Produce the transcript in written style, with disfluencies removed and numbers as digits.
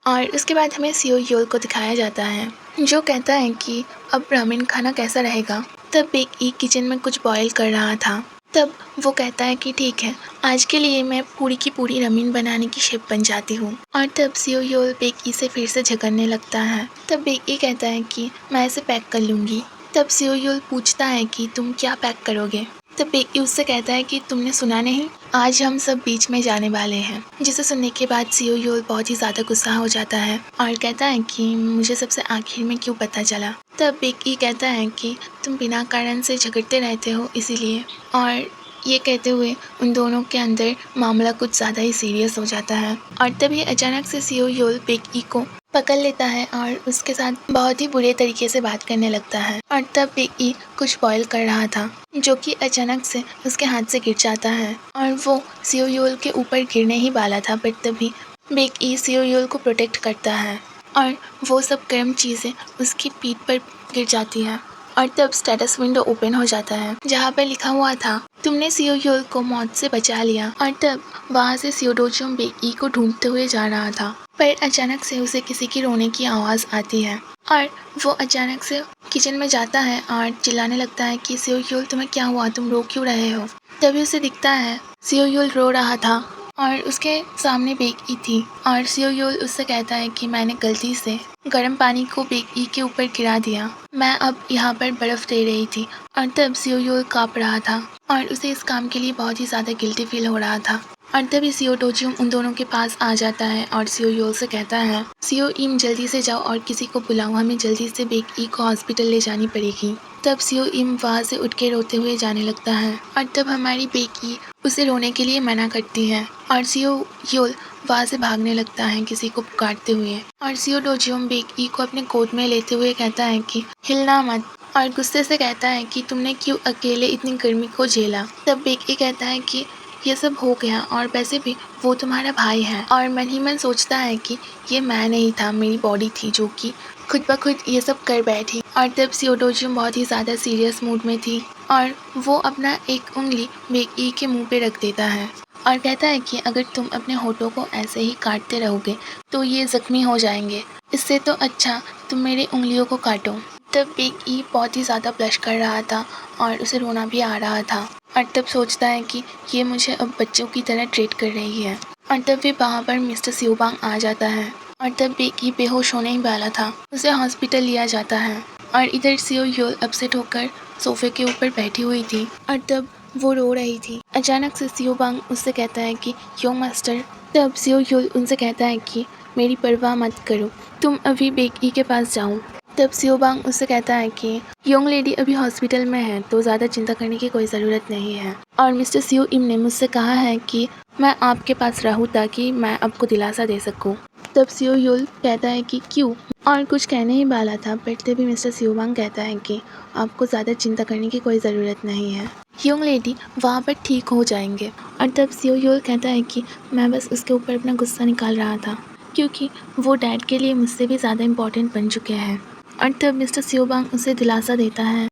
और उसके बाद हमें सियो योल को दिखाया जाता है जो कहता है कि अब रामेन खाना कैसा रहेगा। तब बेक ई किचन में कुछ बॉयल कर रहा था। तब वो कहता है कि ठीक है, आज के लिए मैं पूरी की पूरी रामेन बनाने की शेफ बन जाती हूँ। और तब सियो योल बेक ई से फिर से झगड़ने लगता है। तब बेक ई कहता है कि मैं इसे पैक कर लूँगी। तब सियो योल पूछता है कि तुम क्या पैक करोगे। तब बेक ई उससे कहता है कि तुमने सुना नहीं, आज हम सब बीच में जाने वाले हैं। जिसे सुनने के बाद सियो योल बहुत ही ज़्यादा गुस्सा हो जाता है और कहता है कि मुझे सबसे आखिर में क्यों पता चला। तब बेक ई कहता है कि तुम बिना कारण से झगड़ते रहते हो इसीलिए। और ये कहते हुए उन दोनों के अंदर मामला कुछ ज़्यादा ही सीरियस हो जाता है। और तभी अचानक से सियो योल बेक ई को पकड़ लेता है और उसके साथ बहुत ही बुरे तरीके से बात करने लगता है। और तब बेक ई कुछ बॉयल कर रहा था जो कि अचानक से उसके हाथ से गिर जाता है और वो सियो योल के ऊपर गिरने ही वाला था, बट तभी बेक ई सियो योल को प्रोटेक्ट करता है और वो सब गर्म चीज़ें उसकी पीठ पर गिर जाती हैं। और तब स्टेटस विंडो ओपन हो जाता है जहाँ पर लिखा हुआ था तुमने सियो योल को मौत से बचा लिया। और तब वहाँ से सियो डोजियोंग बेक ई को ढूंढते हुए जा रहा था, पर अचानक से उसे किसी की रोने की आवाज़ आती है और वो अचानक से किचन में जाता है और चिल्लाने लगता है कि सियो योल तुम्हें क्या हुआ, तुम रो क्यों रहे हो। तभी उसे दिखता है सियो योल रो रहा था और उसके सामने बेक ई थी और सियो योल उससे कहता है कि मैंने गलती से गर्म पानी को बेक ई के ऊपर गिरा दिया, मैं अब यहाँ पर बर्फ़ दे रही थी। और तब सियो योल काँप रहा था और उसे इस काम के लिए बहुत ही ज़्यादा गिल्टी फील हो रहा था। और तभी सियो डोजियोंग उन दोनों के पास आ जाता है और सियो योल से कहता है सियो इम जल्दी से जाओ और किसी को बुलाओ, हमें जल्दी से बेक ई को हॉस्पिटल ले जानी पड़ेगी। तब सियो इम वहाँ से उठ के रोते हुए जाने लगता है और तब हमारी बेक ई उसे रोने के लिए मना करती है और सियो योल वहाँ से भागने लगता है किसी को पुकारते हुए। और सियो डोजियोंग बेक ई को अपने गोद में लेते हुए कहता है कि हिलना मत और गुस्से से कहता है कि तुमने क्यों अकेले इतनी गर्मी को झेला। तब बेक ई कहता है कि ये सब हो गया और वैसे भी वो तुम्हारा भाई है। और मन ही मन सोचता है कि ये मैं नहीं था, मेरी बॉडी थी जो कि खुद ब खुद ये सब कर बैठी। और तब सियो डोजियोंग बहुत ही ज़्यादा सीरियस मूड में थी और वो अपना एक उंगली बेक ई के मुंह पे रख देता है और कहता है कि अगर तुम अपने होठों को ऐसे ही काटते रहोगे तो ये ज़ख्मी हो जाएंगे, इससे तो अच्छा तुम मेरी उंगलियों को काटो। तब बेक ई बहुत ही ज़्यादा ब्लश कर रहा था और उसे रोना भी आ रहा था और तब सोचता है कि ये मुझे अब बच्चों की तरह ट्रीट कर रही है। और तब भी वहाँ पर मिस्टर सियोबांग आ जाता है और तब बेक ई बेहोश होने ही वाला था, उसे हॉस्पिटल लिया जाता है। और इधर सियो योल अपसेट होकर सोफे के ऊपर बैठी हुई थी और तब वो रो रही थी। अचानक से सियोबांग उससे कहता है कि योंग मास्टर। तब सियो योल उनसे कहता है कि मेरी परवाह मत करो, तुम अभी बेक ई के पास जाओ। तब सियोबांग उससे कहता है कि योंग लेडी अभी हॉस्पिटल में है तो ज़्यादा चिंता करने की कोई ज़रूरत नहीं है और मिस्टर सियो इम ने मुझसे कहा है कि मैं आपके पास रहूँ ताकि मैं आपको दिलासा दे सकूँ। तब सियो योल कहता है कि क्यों, और कुछ कहने ही वाला था बट तभी मिस्टर सियोबांग कहता है कि आपको ज़्यादा चिंता करने की कोई ज़रूरत नहीं है, योंग लेडी वहाँ पर ठीक हो जाएंगे। और तब सियो योल कहता है कि मैं बस उसके ऊपर अपना गुस्सा निकाल रहा था क्योंकि वो डैड के लिए मुझसे भी ज़्यादा इम्पोर्टेंट बन चुके हैं। और तब मिस्टर सियोबांग उसे दिलासा देता है